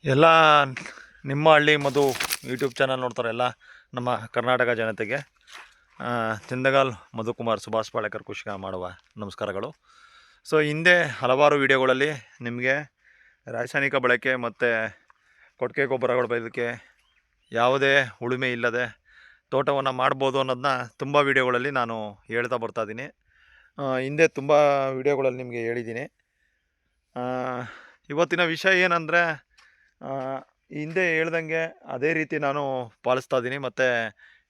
ಎಲ್ಲ ನಿಮ್ಮ ಹಳ್ಳಿ ಮಧು ಯೂಟ್ಯೂಬ್ ಚಾನಲ್ ನೋಡ್ತಾರೆ ಎಲ್ಲ ನಮ್ಮ ಕರ್ನಾಟಕ ಜನತೆಗೆ ತಿಂದಗಾಲ್ ಮಧುಕುಮಾರ್ ಸುಭಾಷ್ ಪಾಳೇಕರ್ ಕೃಷಿಕ ಮಾಡುವ ನಮಸ್ಕಾರಗಳು. ಸೊ ಹಿಂದೆ ಹಲವಾರು ವಿಡಿಯೋಗಳಲ್ಲಿ ನಿಮಗೆ ರಾಸಾಯನಿಕ ಬಳಕೆ ಮತ್ತು ಕೊಟ್ಟಿಗೆ ಗೊಬ್ಬರಗಳ ಬಳಕೆ ಯಾವುದೇ ಉಳುಮೆ ಇಲ್ಲದೆ ತೋಟವನ್ನು ಮಾಡ್ಬೋದು ಅನ್ನೋದನ್ನ ತುಂಬ ವಿಡಿಯೋಗಳಲ್ಲಿ ನಾನು ಹೇಳ್ತಾ ಬರ್ತಾಯಿದ್ದೀನಿ. ಹಿಂದೆ ತುಂಬ ವಿಡಿಯೋಗಳಲ್ಲಿ ನಿಮಗೆ ಹೇಳಿದ್ದೀನಿ. ಇವತ್ತಿನ ವಿಷಯ ಏನಂದರೆ, ಹಿಂದೆ ಹೇಳ್ದಂಗೆ ಅದೇ ರೀತಿ ನಾನು ಪಾಲಿಸ್ತಾ ಇದ್ದೀನಿ. ಮತ್ತು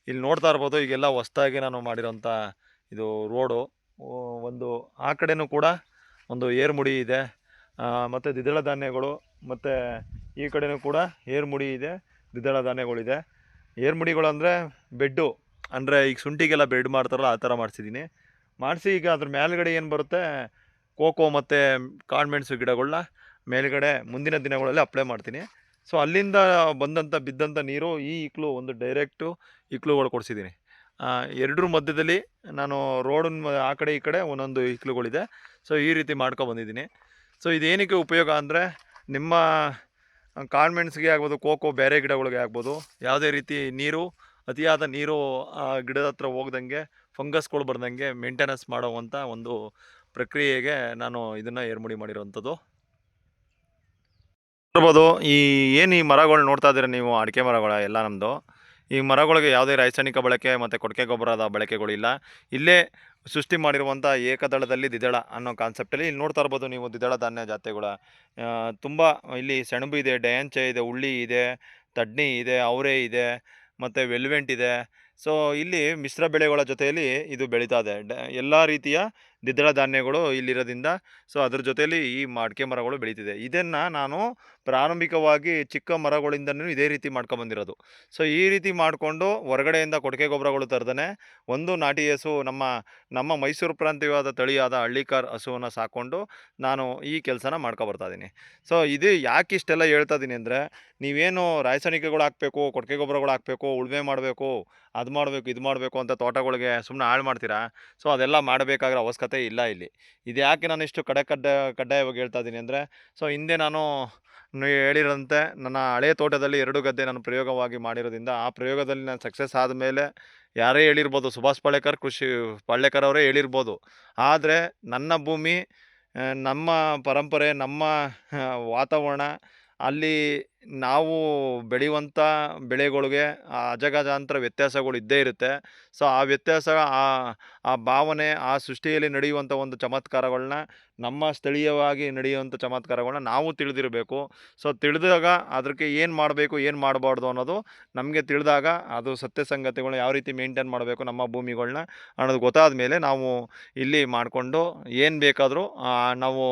ಇಲ್ಲಿ ನೋಡ್ತಾ ಇರ್ಬೋದು, ಈಗೆಲ್ಲ ಹೊಸ್ದಾಗಿ ನಾನು ಮಾಡಿರೋಂಥ ಇದು ರೋಡು. ಒಂದು ಆ ಕಡೆನೂ ಕೂಡ ಒಂದು ಏರ್ಮುಡಿ ಇದೆ, ಮತ್ತು ದ್ವಿದಳ ಧಾನ್ಯಗಳು, ಮತ್ತು ಈ ಕಡೆನೂ ಕೂಡ ಏರ್ಮುಡಿ ಇದೆ, ದ್ವಿದಳ ಧಾನ್ಯಗಳಿದೆ. ಏರ್ಮುಡಿಗಳು ಅಂದರೆ ಬೆಡ್ಡು, ಅಂದರೆ ಈಗ ಶುಂಠಿಗೆಲ್ಲ ಬೆಡ್ ಮಾಡ್ತಾರಲ್ಲ ಆ ಥರ ಮಾಡಿಸಿದ್ದೀನಿ. ಮಾಡಿಸಿ ಈಗ ಅದ್ರ ಮೇಲ್ಗಡೆ ಏನು ಬರುತ್ತೆ, ಕೋಕೋ ಮತ್ತು ಕಾಳುಮೆಣಸು ಗಿಡಗಳನ್ನ ಮೇಲ್ಗಡೆ ಮುಂದಿನ ದಿನಗಳಲ್ಲಿ ಅಪ್ಲೈ ಮಾಡ್ತೀನಿ. ಸೊ ಅಲ್ಲಿಂದ ಬಿದ್ದಂಥ ನೀರು ಈ ಇಕ್ಲು ಒಂದು ಡೈರೆಕ್ಟು ಇಕ್ಲುಗಳು ಕೊಡಿಸಿದ್ದೀನಿ. ಎರಡರ ಮಧ್ಯದಲ್ಲಿ ನಾನು ರೋಡಿನ ಆ ಕಡೆ ಈ ಕಡೆ ಒಂದೊಂದು ಇಕ್ಲುಗಳಿದೆ. ಸೊ ಈ ರೀತಿ ಮಾಡ್ಕೊಬಂದಿದ್ದೀನಿ. ಸೊ ಇದೇನಕ್ಕೆ ಉಪಯೋಗ ಅಂದರೆ, ನಿಮ್ಮ ಕಾಳುಮೆಣಸಿಗೆ ಆಗ್ಬೋದು, ಕೋಕೋ ಬೇರೆ ಗಿಡಗಳಿಗೆ ಆಗ್ಬೋದು, ಯಾವುದೇ ರೀತಿ ನೀರು ಅತಿಯಾದ ನೀರು ಆ ಗಿಡದ ಹತ್ರ ಹೋಗ್ದಂಗೆ, ಫಂಗಸ್ಗಳು ಬರ್ದಂಗೆ ಮೇಂಟೆನೆನ್ಸ್ ಮಾಡೋವಂಥ ಒಂದು ಪ್ರಕ್ರಿಯೆಗೆ ನಾನು ಇದನ್ನು ಏರ್ಮುಡಿ ಮಾಡಿರೋವಂಥದ್ದು. ನೋಡ್ಬೋದು, ಈ ಮರಗಳು ನೋಡ್ತಾ ಇದ್ದೀರ ನೀವು, ಅಡಿಕೆ ಮರಗಳ ಎಲ್ಲ ನಮ್ಮದು. ಈ ಮರಗಳಿಗೆ ಯಾವುದೇ ರಾಸಾಯನಿಕ ಬಳಕೆ ಮತ್ತು ಕೊಟ್ಟಿಗೆ ಗೊಬ್ಬರದ ಬಳಕೆಗಳಿಲ್ಲ. ಇಲ್ಲೇ ಸೃಷ್ಟಿ ಮಾಡಿರುವಂಥ ಏಕದಳದಲ್ಲಿ ದ್ವಿದಳ ಅನ್ನೋ ಕಾನ್ಸೆಪ್ಟಲ್ಲಿ ಇಲ್ಲಿ ನೋಡ್ತಾ ಇರ್ಬೋದು ನೀವು, ದ್ವಿದಳ ಧಾನ್ಯ ಜಾತಿಗಳ ತುಂಬ ಇಲ್ಲಿ ಸೆಣಬು ಇದೆ, ಡಯಾಂಚೆ ಇದೆ, ಉಳ್ಳಿ ಇದೆ, ತಡ್ನಿ ಇದೆ, ಅವರೆ ಇದೆ, ಮತ್ತು ವೆಲ್ವೆಂಟ್ ಇದೆ. ಸೊ ಇಲ್ಲಿ ಮಿಶ್ರ ಬೆಳೆಗಳ ಜೊತೆಯಲ್ಲಿ ಇದು ಬೆಳೀತಾ ಇದೆ. ಎಲ್ಲ ರೀತಿಯ ದ್ವಿದಳ ಧಾನ್ಯಗಳು ಇಲ್ಲಿರೋದ್ರಿಂದ ಸೊ ಅದ್ರ ಜೊತೆಯಲ್ಲಿ ಈ ಅಡಿಕೆ ಮರಗಳು ಬೆಳೀತಿದೆ. ಇದನ್ನು ನಾನು ಪ್ರಾರಂಭಿಕವಾಗಿ ಚಿಕ್ಕ ಮರಗಳಿಂದನೂ ಇದೇ ರೀತಿ ಮಾಡ್ಕೊಬಂದಿರೋದು. ಸೊ ಈ ರೀತಿ ಮಾಡಿಕೊಂಡು ಹೊರಗಡೆಯಿಂದ ಕೊಟ್ಟಿಗೆ ಗೊಬ್ಬರಗಳು ತರದೇ ಒಂದು ನಾಟಿ ಹಸು, ನಮ್ಮ ಮೈಸೂರು ಪ್ರಾಂತ್ಯವಾದ ತಳಿಯಾದ ಹಳ್ಳಿಕಾರ್ ಹಸುವನ್ನು ಸಾಕ್ಕೊಂಡು ನಾನು ಈ ಕೆಲಸನ ಮಾಡ್ಕೊಬರ್ತಾಯಿದ್ದೀನಿ. ಸೊ ಇದು ಯಾಕೆ ಇಷ್ಟೆಲ್ಲ ಹೇಳ್ತಾ ಇದ್ದೀನಿ ಅಂದರೆ, ನೀವೇನು ರಾಸಾಯನಿಕಗಳು ಹಾಕಬೇಕು, ಕೊಟ್ಟಿಗೆ ಗೊಬ್ಬರಗಳು ಹಾಕಬೇಕು, ಉಳುಮೆ ಮಾಡಬೇಕು, ಅದು ಮಾಡಬೇಕು, ಇದು ಮಾಡಬೇಕು ಅಂತ ತೋಟಗಳಿಗೆ ಸುಮ್ಮನೆ ಹಾಳು ಮಾಡ್ತೀರಾ. ಸೊ ಅದೆಲ್ಲ ಮಾಡಬೇಕಾಗಿರೋ ಅವಶ್ಯಕತೆ ಇಲ್ಲ ಇಲ್ಲಿ. ಇದು ಯಾಕೆ ನಾನು ಇಷ್ಟು ಕಡ್ಡಾಯವಾಗಿ ಹೇಳ್ತಾ ಇದ್ದೀನಿ ಅಂದರೆ, ಸೊ ಹಿಂದೆ ನಾನು ಹೇಳಿರೋಂತೆ ನನ್ನ ಹಳೆಯ ತೋಟದಲ್ಲಿ 2 ಗದ್ದೆ ನಾನು ಪ್ರಯೋಗವಾಗಿ ಮಾಡಿರೋದ್ರಿಂದ, ಆ ಪ್ರಯೋಗದಲ್ಲಿ ನಾನು ಸಕ್ಸಸ್ ಆದಮೇಲೆ ಯಾರೇ ಹೇಳಿರ್ಬೋದು, ಸುಭಾಷ್ ಪಾಳೇಕರ್ ಅವರೇ ಹೇಳಿರ್ಬೋದು. ಆದರೆ ನನ್ನ ಭೂಮಿ, ನಮ್ಮ ಪರಂಪರೆ, ನಮ್ಮ ವಾತಾವರಣ, ಅಲ್ಲಿ ನಾವು ಬೆಳೆಯುವಂಥ ಬೆಳೆಗಳಿಗೆ ಅಜಗಜಾಂತರ ವ್ಯತ್ಯಾಸಗಳು ಇದ್ದೇ ಇರುತ್ತೆ. ಸೊ ಆ ವ್ಯತ್ಯಾಸ, ಆ ಭಾವನೆ, ಆ ಸೃಷ್ಟಿಯಲ್ಲಿ ನಡೆಯುವಂಥ ಒಂದು ಚಮತ್ಕಾರಗಳನ್ನ, ನಮ್ಮ ಸ್ಥಳೀಯವಾಗಿ ನಡೆಯುವಂಥ ಚಮತ್ಕಾರಗಳನ್ನ ನಾವು ತಿಳಿದಿರಬೇಕು. ಸೊ ತಿಳಿದಾಗ ಅದಕ್ಕೆ ಏನು ಮಾಡಬೇಕು, ಏನು ಮಾಡಬಾರ್ದು ಅನ್ನೋದು ನಮಗೆ ತಿಳಿದಾಗ, ಅದು ಸತ್ಯ ಸಂಗತಿಗಳನ್ನ ಯಾವ ರೀತಿ ಮೇಂಟೈನ್ ಮಾಡಬೇಕು ನಮ್ಮ ಭೂಮಿಗಳನ್ನ ಅನ್ನೋದು ಗೊತ್ತಾದ ಮೇಲೆ ನಾವು ಇಲ್ಲಿ ಮಾಡಿಕೊಂಡು ಏನು ಬೇಕಾದರೂ ನಾವು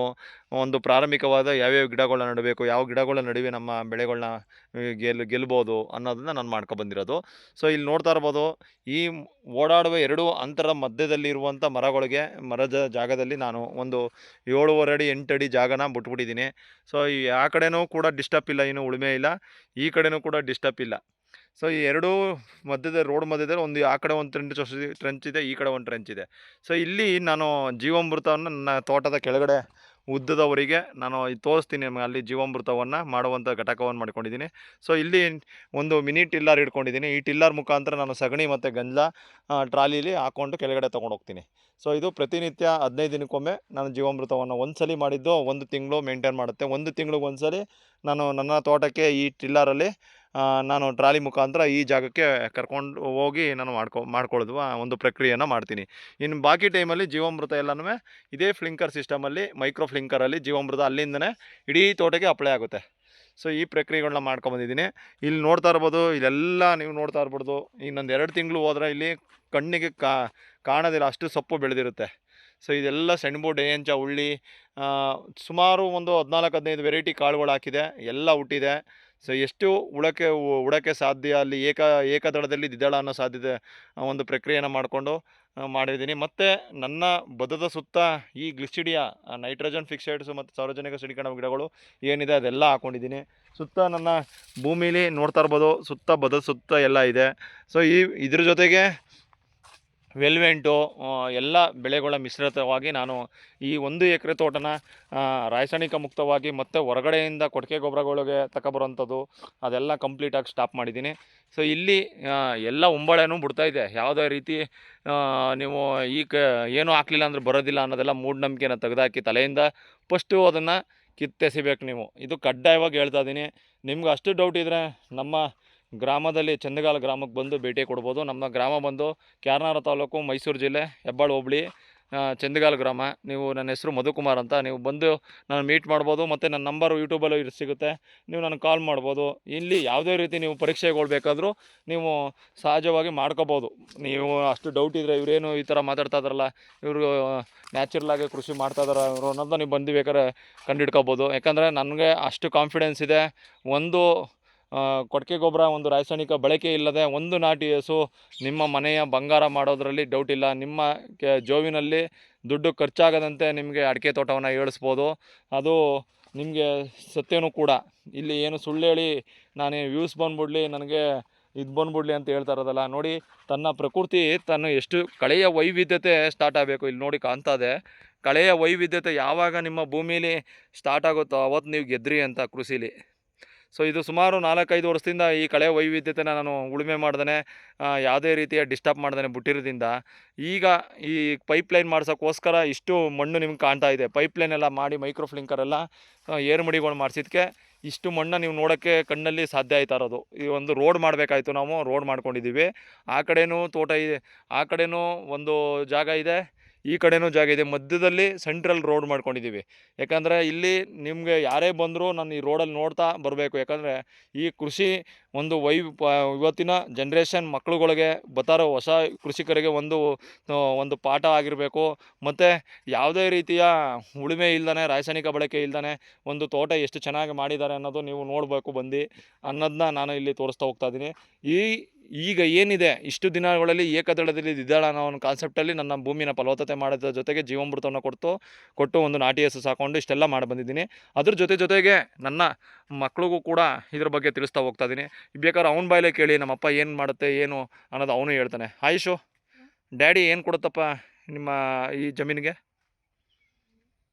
ಒಂದು ಪ್ರಾರಂಭಿಕವಾದ ಯಾವ್ಯಾವ ಗಿಡಗಳನ್ನ ನೆಡಬೇಕು, ಯಾವ ಗಿಡಗಳ ನಡುವೆ ನಮ್ಮ ಬೆಳೆಗಳನ್ನ ಗೆಲ್ಬೋದು ಅನ್ನೋದನ್ನ ನಾನು ಮಾಡ್ಕೊಬಂದಿರೋದು. ಸೊ ಇಲ್ಲಿ ನೋಡ್ತಾ ಇರ್ಬೋದು, ಈ ಓಡಾಡುವ 2 ಅಂತರ ಮಧ್ಯದಲ್ಲಿರುವಂಥ ಮರದ ಜಾಗದಲ್ಲಿ ನಾನು ಒಂದು 7.5 ಅಡಿ 8 ಅಡಿ ಜಾಗನ ಬಿಟ್ಬಿಟ್ಟಿದ್ದೀನಿ. ಸೊ ಈ ಆ ಕಡೆನೂ ಕೂಡ ಡಿಸ್ಟರ್ಬ್ ಇಲ್ಲ, ಏನು ಉಳುಮೆ ಇಲ್ಲ, ಈ ಕಡೆನೂ ಕೂಡ ಡಿಸ್ಟರ್ಬ್ ಇಲ್ಲ. ಸೊ ಈ ಎರಡೂ ರೋಡ್ ಮಧ್ಯದಲ್ಲಿ ಒಂದು ಆ ಕಡೆ ಒಂದು ಟ್ರೆಂಚ್ ಇದೆ, ಈ ಕಡೆ ಒಂದು ಟ್ರೆಂಚ್ ಇದೆ. ಸೊ ಇಲ್ಲಿ ನಾನು ಜೀವಾಮೃತವನ್ನು ನನ್ನ ತೋಟದ ಕೆಳಗಡೆ ಉದ್ದದವರೆಗೆ ನಾನು ತೋರಿಸ್ತೀನಿ ನಿಮಗೆ. ಅಲ್ಲಿ ಜೀವಾಮೃತವನ್ನು ಮಾಡುವಂಥ ಘಟಕವನ್ನು ಮಾಡ್ಕೊಂಡಿದ್ದೀನಿ. ಸೊ ಇಲ್ಲಿ ಒಂದು ಮಿನಿ ಟಿಲ್ಲರ್ ಇಟ್ಕೊಂಡಿದ್ದೀನಿ. ಈ ಟಿಲ್ಲರ್ ಮುಖಾಂತರ ನಾನು ಸಗಣಿ ಮತ್ತು ಗಂಜಲ ಟ್ರಾಲಿಲಿ ಹಾಕ್ಕೊಂಡು ಕೆಳಗಡೆ ತೊಗೊಂಡೋಗ್ತೀನಿ. ಸೊ ಇದು ಪ್ರತಿನಿತ್ಯ 15 ದಿನಕ್ಕೊಮ್ಮೆ ನಾನು ಜೀವಾಮೃತವನ್ನು ಒಂದ್ಸಲ ಮಾಡಿದ್ದು 1 ತಿಂಗಳು ಮೇಂಟೈನ್ ಮಾಡುತ್ತೆ. 1 ತಿಂಗಳಿಗೆ ಒಂದ್ಸಲಿ ನಾನು ನನ್ನ ತೋಟಕ್ಕೆ ಈ ಟಿಲ್ಲರಲ್ಲಿ ನಾನು ಟ್ರಾಲಿ ಮುಖಾಂತರ ಈ ಜಾಗಕ್ಕೆ ಕರ್ಕೊಂಡು ಹೋಗಿ ನಾನು ಮಾಡ್ಕೊಳ್ಳೋದು ಒಂದು ಪ್ರಕ್ರಿಯೆಯನ್ನು ಮಾಡ್ತೀನಿ. ಇನ್ನು ಬಾಕಿ ಟೈಮಲ್ಲಿ ಜೀವಾಮೃತ ಎಲ್ಲನೂ ಇದೇ ಫ್ಲಿಂಕರ್ ಸಿಸ್ಟಮಲ್ಲಿ, ಮೈಕ್ರೋ ಫ್ಲಿಂಕರಲ್ಲಿ ಜೀವಾಮೃತ ಅಲ್ಲಿಂದನೇ ಇಡೀ ತೋಟಕ್ಕೆ ಅಪ್ಲೈ ಆಗುತ್ತೆ. ಸೊ ಈ ಪ್ರಕ್ರಿಯೆಗಳನ್ನ ಮಾಡ್ಕೊಂಬಂದಿದ್ದೀನಿ. ಇಲ್ಲಿ ನೋಡ್ತಾ ಇರ್ಬೋದು, ಇಲ್ಲೆಲ್ಲ ನೀವು ನೋಡ್ತಾ ಇರ್ಬೋದು, ಇನ್ನೊಂದು 2 ತಿಂಗಳು ಹೋದರೆ ಇಲ್ಲಿ ಕಣ್ಣಿಗೆ ಕಾಣೋದಿಲ್ಲ, ಅಷ್ಟು ಸೊಪ್ಪು ಬೆಳೆದಿರುತ್ತೆ. ಸೊ ಇದೆಲ್ಲ ಸೆಣಬು, ಡೇಂಚ, ಉಳ್ಳಿ, ಸುಮಾರು ಒಂದು 14-15 ವೆರೈಟಿ ಕಾಳುಗಳು ಹಾಕಿದೆ, ಎಲ್ಲ ಹುಟ್ಟಿದೆ. ಸೊ ಎಷ್ಟು ಉಳಕ್ಕೆ ಸಾಧ್ಯ ಅಲ್ಲಿ ಏಕದಳದಲ್ಲಿ ದ್ವಿದಳ ಅನ್ನೋ ಸಾಧ್ಯತೆ ಒಂದು ಪ್ರಕ್ರಿಯೆಯನ್ನು ಮಾಡಿಕೊಂಡು ಮಾಡಿದ್ದೀನಿ. ಮತ್ತು ನನ್ನ ಬದದ ಸುತ್ತ ಈ ಗ್ಲಿಸಿಡಿಯಾ, ನೈಟ್ರೋಜನ್ ಫಿಕ್ಸೈಡ್ಸು ಮತ್ತು ಸಾರ್ವಜನಿಕ ಸಿಲಿಕಾನ್ ಗಿಡಗಳು ಏನಿದೆ ಅದೆಲ್ಲ ಹಾಕ್ಕೊಂಡಿದ್ದೀನಿ. ಸುತ್ತ ನನ್ನ ಭೂಮಿಲಿ ನೋಡ್ತಾ ಇರ್ಬೋದು, ಬದದ ಸುತ್ತ ಎಲ್ಲ ಇದೆ. ಸೊ ಇದ್ರ ಜೊತೆಗೆ ವೆಲ್ವೆಂಟು ಎಲ್ಲ ಬೆಳೆಗಳ ಮಿಶ್ರಿತವಾಗಿ ನಾನು ಈ 1 ಎಕರೆ ತೋಟನ ರಾಸಾಯನಿಕ ಮುಕ್ತವಾಗಿ ಮತ್ತು ಹೊರಗಡೆಯಿಂದ ಕೊಟ್ಟಿಗೆ ಗೊಬ್ಬರಗಳಿಗೆ ತಗೊಬರೋಂಥದ್ದು ಅದೆಲ್ಲ ಕಂಪ್ಲೀಟಾಗಿ ಸ್ಟಾಪ್ ಮಾಡಿದ್ದೀನಿ. ಸೊ ಇಲ್ಲಿ ಎಲ್ಲ ಒಂಬಳೆನೂ ಬಿಡ್ತಾಯಿದೆ. ಯಾವುದೇ ರೀತಿ ನೀವು ಏನೂ ಹಾಕಲಿಲ್ಲ ಅಂದರೆ ಬರೋದಿಲ್ಲ ಅನ್ನೋದೆಲ್ಲ ಮೂಢನಂಬಿಕೆನ ತೆಗೆದುಹಾಕಿ ತಲೆಯಿಂದ ಫಸ್ಟು ಅದನ್ನು ಕಿತ್ತೆಸಿಬೇಕು ನೀವು. ಇದು ಕಡ್ಡಾಯವಾಗಿ ಹೇಳ್ತಾ ಇದ್ದೀನಿ. ನಿಮ್ಗೆ ಅಷ್ಟು ಡೌಟ್ ಇದ್ದರೆ ನಮ್ಮ ಗ್ರಾಮದಲ್ಲಿ ಚಂದಗಾಲ ಗ್ರಾಮಕ್ಕೆ ಬಂದು ಭೇಟಿ ಕೊಡ್ಬೋದು. ನಮ್ಮ ಗ್ರಾಮ ಬಂದು ಕ್ಯಾರನಾರ ತಾಲೂಕು, ಮೈಸೂರು ಜಿಲ್ಲೆ, ಹೆಬ್ಬಾಳು ಹೋಬಳಿ, ಚಂದಗಾಲ ಗ್ರಾಮ. ನೀವು ನನ್ನ ಹೆಸರು ಮಧುಕುಮಾರ್ ಅಂತ. ನೀವು ಬಂದು ನಾನು ಮೀಟ್ ಮಾಡ್ಬೋದು. ಮತ್ತು ನನ್ನ ನಂಬರು ಯೂಟ್ಯೂಬಲ್ಲೂ ಸಿಗುತ್ತೆ. ನೀವು ನನಗೆ ಕಾಲ್ ಮಾಡ್ಬೋದು. ಇಲ್ಲಿ ಯಾವುದೇ ರೀತಿ ನೀವು ಪರೀಕ್ಷೆಗಳು ಬೇಕಾದರೂ ನೀವು ಸಹಜವಾಗಿ ಮಾಡ್ಕೋಬೋದು. ನೀವು ಅಷ್ಟು ಡೌಟ್ ಇದ್ದರೆ ಇವರೇನು ಈ ಥರ ಮಾತಾಡ್ತಾ ಇದ್ದಾರಲ್ಲ, ಇವರು ನ್ಯಾಚುರಲಾಗಿ ಕೃಷಿ ಮಾಡ್ತಾ ಇದ್ದಾರೆ ಇವರು ಅನ್ನೋದನ್ನ ನೀವು ಬಂದು ಬೇಕಾದ್ರೆ ಕಂಡುಹಿಡ್ಕೋಬೋದು. ಯಾಕಂದರೆ ನನಗೆ ಅಷ್ಟು ಕಾನ್ಫಿಡೆನ್ಸ್ ಇದೆ. ಒಂದು ಕೊಟ್ಟಿಗೆ ಗೊಬ್ಬರ, ಒಂದು ರಾಸಾಯನಿಕ ಬಳಕೆ ಇಲ್ಲದೆ ಒಂದು ನಾಟಿ ಹಸು ನಿಮ್ಮ ಮನೆಯ ಬಂಗಾರ ಮಾಡೋದರಲ್ಲಿ ಡೌಟ್ ಇಲ್ಲ. ನಿಮ್ಮ ಜೋವಿನಲ್ಲಿ ದುಡ್ಡು ಖರ್ಚಾಗದಂತೆ ನಿಮಗೆ ಅಡಿಕೆ ತೋಟವನ್ನು ಏಳಿಸ್ಬೋದು. ಅದು ನಿಮಗೆ ಸತ್ಯನೂ ಕೂಡ. ಇಲ್ಲಿ ಏನು ಸುಳ್ಳು ಹೇಳಿ ನಾನು ವ್ಯೂಸ್ ಬಂದುಬಿಡ್ಲಿ, ನನಗೆ ಇದು ಬಂದುಬಿಡ್ಲಿ ಅಂತ ಹೇಳ್ತಾ ಇರೋದಲ್ಲ. ನೋಡಿ, ತನ್ನ ಪ್ರಕೃತಿ ಎಷ್ಟು ಕಳೆಯ ವೈವಿಧ್ಯತೆ ಸ್ಟಾರ್ಟ್ ಆಗಬೇಕು. ಇಲ್ಲಿ ನೋಡಿ ಕಾಣ್ತಾ ಇದೆ, ಕಳೆಯ ವೈವಿಧ್ಯತೆ ಯಾವಾಗ ನಿಮ್ಮ ಭೂಮಿಲಿ ಸ್ಟಾರ್ಟ್ ಆಗುತ್ತೋ ಅವತ್ತು ನೀವು ಗೆದ್ರಿ ಅಂತ ಕೃಷಿಲಿ. ಸೊ ಇದು ಸುಮಾರು 4-5 ವರ್ಷದಿಂದ ಈ ಕಳೆ ವೈವಿಧ್ಯತೆನ ನಾನು ಉಳುಮೆ ಮಾಡ್ದೇ, ಯಾವುದೇ ರೀತಿಯ ಡಿಸ್ಟರ್ಬ್ ಮಾಡ್ದೇ ಬಿಟ್ಟಿರೋದ್ರಿಂದ ಈಗ ಈ ಪೈಪ್ಲೈನ್ ಮಾಡ್ಸೋಕ್ಕೋಸ್ಕರ ಇಷ್ಟು ಮಣ್ಣು ನಿಮ್ಗೆ ಕಾಣ್ತಾ ಇದೆ. ಪೈಪ್ಲೈನ್ ಎಲ್ಲ ಮಾಡಿ ಮೈಕ್ರೋಫ್ಲಿಂಕರೆಲ್ಲ ಏರುಮಡಿಗಳು ಮಾಡಿಸಿದ್ಕೆ ಇಷ್ಟು ಮಣ್ಣು ನೀವು ನೋಡೋಕ್ಕೆ ಕಣ್ಣಲ್ಲಿ ಸಾಧ್ಯ ಆಯ್ತಾ ಇರೋದು. ಈ ಒಂದು ರೋಡ್ ಮಾಡಬೇಕಾಯ್ತು, ನಾವು ರೋಡ್ ಮಾಡ್ಕೊಂಡಿದ್ದೀವಿ. ಆ ಕಡೆನೂ ತೋಟ ಇದೆ, ಆ ಕಡೆನೂ ಒಂದು ಜಾಗ ಇದೆ, ಈ ಕಡೆನೂ ಜಾಗ ಇದೆ. ಮಧ್ಯದಲ್ಲಿ ಸೆಂಟ್ರಲ್ ರೋಡ್ ಮಾಡ್ಕೊಂಡಿದ್ದೀವಿ. ಯಾಕಂದರೆ ಇಲ್ಲಿ ನಿಮಗೆ ಯಾರೇ ಬಂದರೂ ನಾನು ಈ ರೋಡಲ್ಲಿ ನೋಡ್ತಾ ಬರಬೇಕು. ಯಾಕಂದರೆ ಈ ಕೃಷಿ ಒಂದು ಇವತ್ತಿನ ಜನ್ರೇಷನ್ ಮಕ್ಕಳುಗಳಿಗೆ ಬರ್ತಾರೋ ಹೊಸ ಕೃಷಿಕರಿಗೆ ಒಂದು ಪಾಠ ಆಗಿರಬೇಕು. ಮತ್ತು ಯಾವುದೇ ರೀತಿಯ ಉಳುಮೆ ಇಲ್ದೇ, ರಾಸಾಯನಿಕ ಬಳಕೆ ಇಲ್ದೇ ಒಂದು ತೋಟ ಎಷ್ಟು ಚೆನ್ನಾಗಿ ಮಾಡಿದ್ದಾರೆ ಅನ್ನೋದು ನೀವು ನೋಡಬೇಕು ಬಂದು ಅನ್ನೋದನ್ನ ನಾನು ಇಲ್ಲಿ ತೋರಿಸ್ತಾ ಹೋಗ್ತಾ ಇದ್ದೀನಿ. ಈಗ ಏನಿದೆ ಇಷ್ಟು ದಿನಗಳಲ್ಲಿ ಏಕದಳದಲ್ಲಿ ದ್ವಿದಳ ಅನ್ನೋ ಒಂದು ಕಾನ್ಸೆಪ್ಟಲ್ಲಿ ನನ್ನ ಭೂಮಿನ ಫಲವತ್ತತೆ ಮಾಡೋದ್ರ ಜೊತೆಗೆ ಜೀವಾಮೃತವನ್ನು ಕೊಟ್ಟು ಒಂದು ನಾಟಿ ಹಸು ಸಾಕೊಂಡು ಇಷ್ಟೆಲ್ಲ ಮಾಡಿ ಬಂದಿದ್ದೀನಿ. ಅದ್ರ ಜೊತೆಗೆ ನನ್ನ ಮಕ್ಳಿಗೂ ಕೂಡ ಇದ್ರ ಬಗ್ಗೆ ತಿಳಿಸ್ತಾ ಹೋಗ್ತಾ ಇದ್ದೀನಿ. ಬೇಕಾದ್ರೆ ಅವ್ನ ಬಾಯಲ್ಲೇ ಕೇಳಿ ನಮ್ಮಪ್ಪ ಏನು ಮಾಡುತ್ತೆ ಏನು ಅನ್ನೋದು ಅವನು ಹೇಳ್ತಾನೆ. ಆಯುಷು, ಡ್ಯಾಡಿ ಏನು ಕೊಡುತ್ತಪ್ಪ ನಿಮ್ಮ ಈ ಜಮೀನಿಗೆ?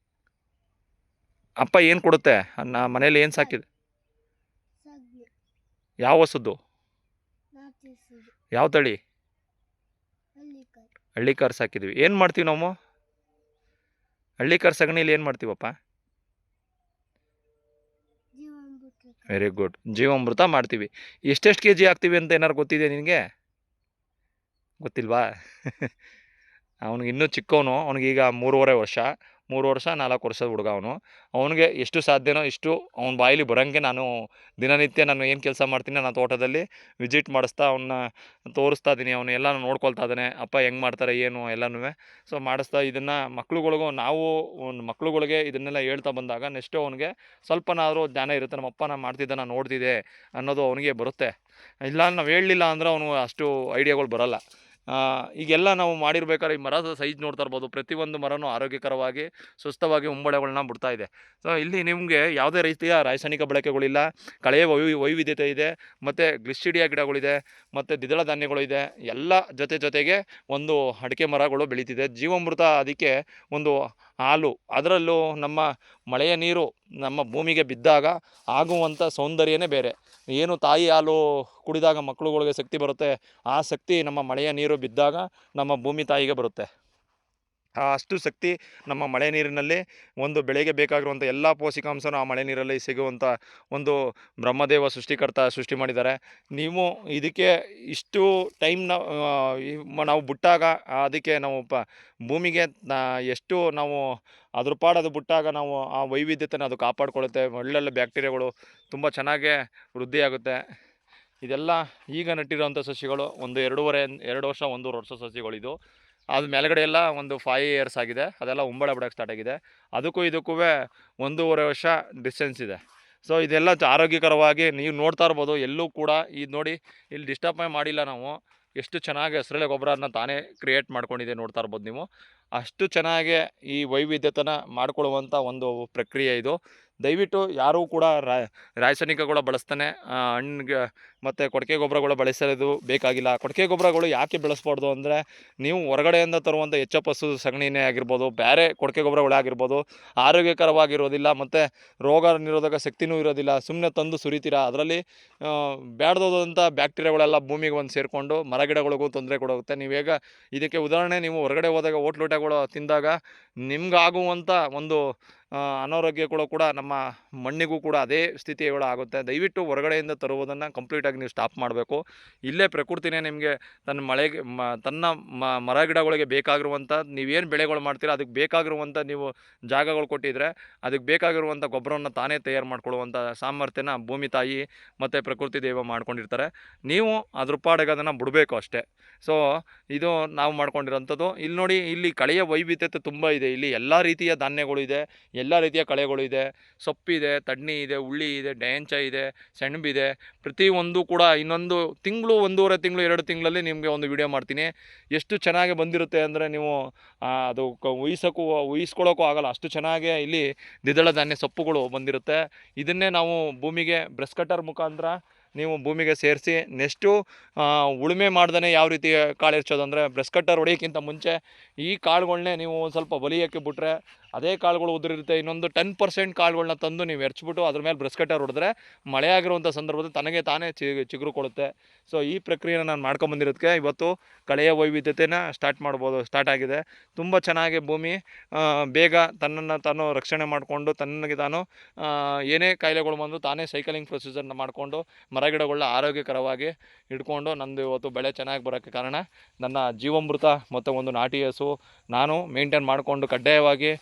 ಅಪ್ಪ ಏನು ಕೊಡುತ್ತೆ? ಮನೇಲಿ ಏನು ಸಾಕಿದೆ? ಯಾವ ಹಸುದ್ದು? ಯಾವ ತಳಿ? ಹಳ್ಳಿಕಾರ್ ಸಾಕಿದ್ವಿ. ಏನು ಮಾಡ್ತೀವಿ ನಾವು? ಹಳ್ಳಿಕಾರ್ ಸಗಣಿಲಿ ಏನು ಮಾಡ್ತೀವಪ್ಪ? ವೆರಿ ಗುಡ್, ಜೀವಾಮೃತ ಮಾಡ್ತೀವಿ. ಎಷ್ಟೆಷ್ಟು KG ಹಾಕ್ತೀವಿ ಅಂತ ಏನಾರು ಗೊತ್ತಿದೆ ನಿನಗೆ? ಗೊತ್ತಿಲ್ವಾ? ಅವನಿಗೆ ಇನ್ನೂ ಚಿಕ್ಕವನು, ಅವನಿಗೀಗ 3.5 ವರ್ಷ, 4 ವರ್ಷದ ಹುಡುಗ ಅವನು. ಅವನಿಗೆ ಎಷ್ಟು ಸಾಧ್ಯನೋ ಇಷ್ಟು ಅವನ ಬಾಯಲ್ಲಿ ಬರೋಂಗೆ ನಾನು ದಿನನಿತ್ಯ ನಾನು ಏನು ಕೆಲಸ ಮಾಡ್ತೀನಿ ನನ್ನ ತೋಟದಲ್ಲಿ ವಿಸಿಟ್ ಮಾಡಿಸ್ತಾ ಅವನ್ನ ತೋರಿಸ್ತಾ ಇದ್ದೀನಿ. ಅವನು ಎಲ್ಲ ನೋಡ್ಕೊಳ್ತಾ ಇದ್ದಾನೆ, ಅಪ್ಪ ಹೆಂಗೆ ಮಾಡ್ತಾರೆ ಏನು ಎಲ್ಲನೂ. ಸೊ ಮಾಡಿಸ್ತಾ ಇದನ್ನು ಮಕ್ಳುಗಳಿಗೆ ಇದನ್ನೆಲ್ಲ ಹೇಳ್ತಾ ಬಂದಾಗ ನೆಕ್ಸ್ಟು ಅವನಿಗೆ ಸ್ವಲ್ಪನಾದರೂ ಜ್ಞಾನ ಇರುತ್ತೆ. ನಮ್ಮಪ್ಪ ನಾನು ಮಾಡ್ತಿದ್ದೆ, ನಾನು ನೋಡ್ತಿದ್ದೆ ಅನ್ನೋದು ಅವನಿಗೆ ಬರುತ್ತೆ. ಇಲ್ಲ ನಾವು ಹೇಳಲಿಲ್ಲ ಅಂದರೆ ಅವನು ಅಷ್ಟು ಐಡಿಯಾಗಳು ಬರೋಲ್ಲ. ಈಗೆಲ್ಲ ನಾವು ಮಾಡಿರ್ಬೇಕಾದ್ರೆ ಈ ಮರದ ಸೈಜ್ ನೋಡ್ತಾ ಇರ್ಬೋದು. ಪ್ರತಿಯೊಂದು ಮರನೂ ಆರೋಗ್ಯಕರವಾಗಿ ಸುಸ್ಥವಾಗಿ ಉಂಬಳೆಗಳನ್ನ ಬಿಡ್ತಾ ಇದೆ. ಸೊ ಇಲ್ಲಿ ನಿಮಗೆ ಯಾವುದೇ ರೀತಿಯ ರಾಸಾಯನಿಕ ಬಳಕೆಗಳಿಲ್ಲ, ಕಳೆಯ ವೈವಿಧ್ಯತೆ ಇದೆ, ಮತ್ತು ಗ್ಲಿಸ್ಟಿಡಿಯಾ ಗಿಡಗಳಿದೆ, ಮತ್ತು ದ್ವಿದಳ ಧಾನ್ಯಗಳು ಇದೆ. ಎಲ್ಲ ಜೊತೆಗೆ ಒಂದು ಅಡಿಕೆ ಮರಗಳು ಬೆಳೀತಿದೆ. ಜೀವಾಮೃತ ಅದಕ್ಕೆ ಒಂದು ಹಾಲು, ಅದರಲ್ಲೂ ನಮ್ಮ ಮಳೆಯ ನೀರು ನಮ್ಮ ಭೂಮಿಗೆ ಬಿದ್ದಾಗ ಆಗುವಂಥ ಸೌಂದರ್ಯನೇ ಬೇರೆ. ಏನು ತಾಯಿ ಹಾಲು ಕುಡಿದಾಗ ಮಕ್ಕಳುಗಳಿಗೆ ಶಕ್ತಿ ಬರುತ್ತೆ, ಆ ಶಕ್ತಿ ನಮ್ಮ ಮಳೆಯ ನೀರು ಬಿದ್ದಾಗ ನಮ್ಮ ಭೂಮಿ ತಾಯಿಗೆ ಬರುತ್ತೆ. ಅಷ್ಟು ಶಕ್ತಿ ನಮ್ಮ ಮಳೆ ನೀರಿನಲ್ಲಿ ಒಂದು ಬೆಳೆಗೆ ಬೇಕಾಗಿರುವಂಥ ಎಲ್ಲ ಪೋಷಕಾಂಶನೂ ಆ ಮಳೆ ನೀರಲ್ಲಿ ಸಿಗುವಂಥ ಒಂದು ಬ್ರಹ್ಮದೇವ ಸೃಷ್ಟಿ ಮಾಡಿದ್ದಾರೆ. ನೀವು ಇದಕ್ಕೆ ಇಷ್ಟು ಟೈಮ್ ನಾವು ಬಿಟ್ಟಾಗ ಅದಕ್ಕೆ ನಾವು ಭೂಮಿಗೆ ಎಷ್ಟು ನಾವು ಅದ್ರ ಪಾಡೋದು ಬಿಟ್ಟಾಗ ನಾವು ಆ ವೈವಿಧ್ಯತೆನ ಅದು ಕಾಪಾಡ್ಕೊಳ್ಳುತ್ತೆ. ಒಳ್ಳೊಳ್ಳೆ ಬ್ಯಾಕ್ಟೀರಿಯಾಗಳು ತುಂಬ ಚೆನ್ನಾಗೇ ವೃದ್ಧಿಯಾಗುತ್ತೆ. ಇದೆಲ್ಲ ಈಗ ನಟ್ಟಿರೋಂಥ ಸಸಿಗಳು 2 ವರ್ಷ 1.5 ವರ್ಷ ಸಸಿಗಳಿದು. ಅದು ಮೇಲ್ಗಡೆ ಎಲ್ಲ ಒಂದು 5 ಇಯರ್ಸ್ ಆಗಿದೆ. ಅದೆಲ್ಲ ಉಂಬಳ ಬಿಡೋಕ್ಕೆ ಸ್ಟಾರ್ಟ್ ಆಗಿದೆ. ಅದಕ್ಕೂ 1.5 ವರ್ಷ ಡಿಸ್ಟೆನ್ಸ್ ಇದೆ. ಸೊ ಇದೆಲ್ಲ ಆರೋಗ್ಯಕರವಾಗಿ ನೀವು ನೋಡ್ತಾ ಇರ್ಬೋದು. ಎಲ್ಲೂ ಕೂಡ ಇದು ನೋಡಿ, ಇಲ್ಲಿ ಡಿಸ್ಟರ್ಬ್ ಮಾಡಿಲ್ಲ ನಾವು. ಎಷ್ಟು ಚೆನ್ನಾಗಿ ಹಸಿರೆಲೆ ಗೊಬ್ಬರನ ತಾನೇ ಕ್ರಿಯೇಟ್ ಮಾಡ್ಕೊಂಡಿದೆ ನೋಡ್ತಾ ಇರ್ಬೋದು ನೀವು. ಅಷ್ಟು ಚೆನ್ನಾಗಿ ಈ ವೈವಿಧ್ಯತೆನ ಮಾಡ್ಕೊಳ್ಳುವಂಥ ಒಂದು ಪ್ರಕ್ರಿಯೆ ಇದು. ದಯವಿಟ್ಟು ಯಾರೂ ಕೂಡ ರಾಸಾಯನಿಕಗಳ ಬಳಸ್ತಾನೆ ಹಣ್ಣಿಗೆ ಮತ್ತು ಕೊಟ್ಟಿಗೆ ಗೊಬ್ಬರಗಳು ಬಳಸೋದು ಬೇಕಾಗಿಲ್ಲ. ಕೊಟ್ಟಿಗೆ ಗೊಬ್ಬರಗಳು ಯಾಕೆ ಬಳಸ್ಬಾರ್ದು ಅಂದರೆ, ನೀವು ಹೊರಗಡೆಯಿಂದ ತರುವಂಥ ಎಚ್.ಎಫ್. ಹಸು ಸಗಣಿನೇ ಆಗಿರ್ಬೋದು, ಬೇರೆ ಕೊಟ್ಟಿಗೆ ಗೊಬ್ಬರಗಳೇ ಆಗಿರ್ಬೋದು, ಆರೋಗ್ಯಕರವಾಗಿರೋದಿಲ್ಲ ಮತ್ತು ರೋಗ ನಿರೋಧಕ ಶಕ್ತಿನೂ ಇರೋದಿಲ್ಲ. ಸುಮ್ಮನೆ ತಂದು ಸುರಿತೀರಾ, ಅದರಲ್ಲಿ ಬೇಡದಂಥ ಬ್ಯಾಕ್ಟೀರಿಯಾಗಳೆಲ್ಲ ಭೂಮಿಗೆ ಬಂದು ಸೇರಿಕೊಂಡು ಮರಗಿಡಗಳಿಗೂ ತೊಂದರೆ ಕೊಡುತ್ತೆ. ಇದಕ್ಕೆ ಉದಾಹರಣೆ, ನೀವು ಹೊರಗಡೆ ಹೋದಾಗ ಹೋಟ್ಲೂಟಗಳು ತಿಂದಾಗ ನಿಮ್ಗಾಗುವಂಥ ಒಂದು ಅನಾರೋಗ್ಯಗಳು ಕೂಡ ನಮ್ಮ ಮಣ್ಣಿಗೂ ಕೂಡ ಅದೇ ಸ್ಥಿತಿಗಳು ಆಗುತ್ತೆ. ದಯವಿಟ್ಟು ಹೊರಗಡೆಯಿಂದ ತರುವುದನ್ನು ಕಂಪ್ಲೀಟಾಗಿ ನೀವು ಸ್ಟಾಪ್ ಮಾಡಬೇಕು. ಇಲ್ಲೇ ಪ್ರಕೃತಿನೇ ನಿಮಗೆ ತನ್ನ ಮರ ಗಿಡಗಳಿಗೆ ಬೇಕಾಗಿರುವಂಥ, ನೀವೇನು ಬೆಳೆಗಳು ಮಾಡ್ತೀರಾ ಅದಕ್ಕೆ ಬೇಕಾಗಿರುವಂಥ ನೀವು ಜಾಗಗಳು ಕೊಟ್ಟಿದ್ರೆ ಅದಕ್ಕೆ ಬೇಕಾಗಿರುವಂಥ ಗೊಬ್ಬರವನ್ನು ತಾನೇ ತಯಾರು ಮಾಡ್ಕೊಳ್ಳುವಂಥ ಸಾಮರ್ಥ್ಯನ ಭೂಮಿ ತಾಯಿ ಮತ್ತು ಪ್ರಕೃತಿ ದೇವ ಮಾಡ್ಕೊಂಡಿರ್ತಾರೆ. ನೀವು ಅದ್ರ ಪಾಡಿಗೆ ಅದನ್ನು ಬಿಡಬೇಕು ಅಷ್ಟೇ. ಸೊ ಇದು ನಾವು ಮಾಡ್ಕೊಂಡಿರೋಂಥದ್ದು. ಇಲ್ಲಿ ನೋಡಿ, ಇಲ್ಲಿ ಕಳೆಯ ವೈವಿಧ್ಯತೆ ತುಂಬ ಇದೆ. ಇಲ್ಲಿ ಎಲ್ಲ ರೀತಿಯ ಧಾನ್ಯಗಳು ಇದೆ, ಎಲ್ಲ ರೀತಿಯ ಕಳೆಗಳು ಇದೆ, ಸೊಪ್ಪಿದೆ, ತಡ್ನಿ ಇದೆ, ಉಳ್ಳಿ ಇದೆ, ಡ್ಯಾಂಚ ಇದೆ, ಸೆಣಬಿದೆ. ಪ್ರತಿಯೊಂದು ಕೂಡ ಇನ್ನೊಂದು ತಿಂಗಳು, 1.5 ತಿಂಗಳು, 2 ತಿಂಗಳಲ್ಲಿ ನಿಮಗೆ ಒಂದು ವಿಡಿಯೋ ಮಾಡ್ತೀನಿ. ಎಷ್ಟು ಚೆನ್ನಾಗಿ ಬಂದಿರುತ್ತೆ ಅಂದರೆ ನೀವು ಅದು ಊಹಿಸ್ಕೊಳ್ಳೋಕ್ಕೂ ಆಗಲ್ಲ, ಅಷ್ಟು ಚೆನ್ನಾಗಿ ಇಲ್ಲಿ ದ್ವಿದಳ ಧಾನ್ಯ ಸೊಪ್ಪುಗಳು ಬಂದಿರುತ್ತೆ. ಇದನ್ನೇ ನಾವು ಭೂಮಿಗೆ ಬ್ರಷ್ ಕಟ್ಟರ್ ಮುಖಾಂತರ ನೀವು ಭೂಮಿಗೆ ಸೇರಿಸಿ ನೆಕ್ಸ್ಟು ಉಳುಮೆ ಮಾಡ್ದೇ ಯಾವ ರೀತಿ ಕಾಳು ಎರ್ಚೋದು ಅಂದರೆ, ಬ್ರಷ್ ಕಟ್ಟರ್ ಹೊಡೆಯೋಕ್ಕಿಂತ ಮುಂಚೆ ಈ ಕಾಳುಗಳನ್ನೇ ನೀವು ಒಂದು ಸ್ವಲ್ಪ ಬಲಿಯೋಕ್ಕೆ ಬಿಟ್ಟರೆ ಅದೇ ಕಾಳುಗಳು ಉದುರಿರುತ್ತೆ. ಇನ್ನೊಂದು 10% ಕಾಳುಗಳನ್ನ ತಂದು ನೀವು ಎರ್ಚ್ಬಿಟ್ಟು ಅದ್ರ ಮೇಲೆ ಬ್ರಷ್ ಕಟ್ಟರ್ ಹೊಡೆದ್ರೆ ಮಳೆ ಆಗಿರುವಂಥ ಸಂದರ್ಭದಲ್ಲಿ ತನಗೆ ತಾನೇ ಚಿಗುರು ಕೊಡುತ್ತೆ. ಸೊ ಈ ಪ್ರಕ್ರಿಯೆನ ನಾನು ಮಾಡ್ಕೊಂಬಂದಿರೋದಕ್ಕೆ ಇವತ್ತು ಕಳೆಯ ವೈವಿಧ್ಯತೆನ ಸ್ಟಾರ್ಟ್ ಆಗಿದೆ. ತುಂಬ ಚೆನ್ನಾಗಿ ಭೂಮಿ ಬೇಗ ತನ್ನನ್ನು ತಾನು ರಕ್ಷಣೆ ಮಾಡಿಕೊಂಡು, ತನ್ನಗೆ ತಾನು ಏನೇ ಕಾಯಿಲೆಗಳು ಬಂದು ತಾನೇ ಸೈಕಲಿಂಗ್ ಪ್ರೊಸೀಜರ್ನ ಮಾಡಿಕೊಂಡು ಮರಗಿಡಗಳನ್ನ ಆರೋಗ್ಯಕರವಾಗಿ ಇಟ್ಕೊಂಡು ನಂದು ಇವತ್ತು ಬೆಳೆ ಚೆನ್ನಾಗಿ ಬರೋಕ್ಕೆ ಕಾರಣ ನನ್ನ ಜೀವಾಮೃತ ಮತ್ತು ಒಂದು ನಾಟಿ ಹಸು ನಾನು ಮೇಂಟೈನ್ ಮಾಡಿಕೊಂಡು ಕಡ್ಡಾಯವಾಗಿ